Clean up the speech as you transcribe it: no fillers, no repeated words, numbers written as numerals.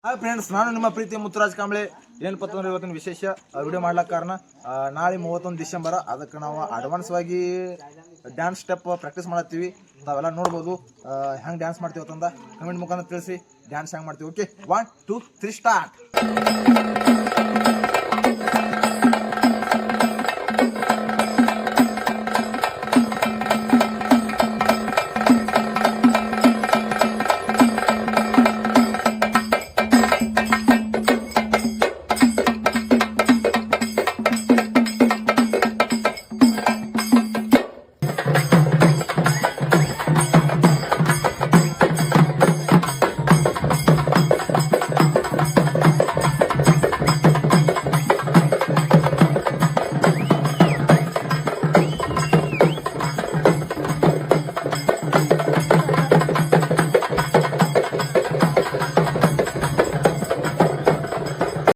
Hi friends, ನಾನು ನಿಮ್ಮ ಪ್ರೀತಿಯ ಮುತ್ತುರಾಜ್ ಕಾಂಬ್ಳೆ. ಏನಪ್ಪ ಅಂತಂದ್ರೆ ಇವತ್ತಿನ ವಿಶೇಷ ವಿಡಿಯೋ ಮಾಡ್ಲಿಕ್ಕೆ ಕಾರಣ ನಾಳೆ 31 ಡಿಸೆಂಬರ್. ಅದಕ್ಕೆ ನಾವು ಅಡ್ವಾನ್ಸ್ ಆಗಿ ಡ್ಯಾನ್ಸ್ ಸ್ಟೆಪ್ ಪ್ರಾಕ್ಟೀಸ್ ಮಾಡತ್ತೀವಿ. ತಾವೆಲ್ಲ ನೋಡ್ಬೋದು ಹೆಂಗೆ ಡ್ಯಾನ್ಸ್ ಮಾಡ್ತೀವಿ ಅಂತಂದ ಕಮೆಂಟ್ ಮುಖಾಂತರ ತಿಳಿಸಿ. ಡ್ಯಾನ್ಸ್ ಹೆಂಗೆ ಮಾಡ್ತೀವಿ. Okay, 1 2 3 start.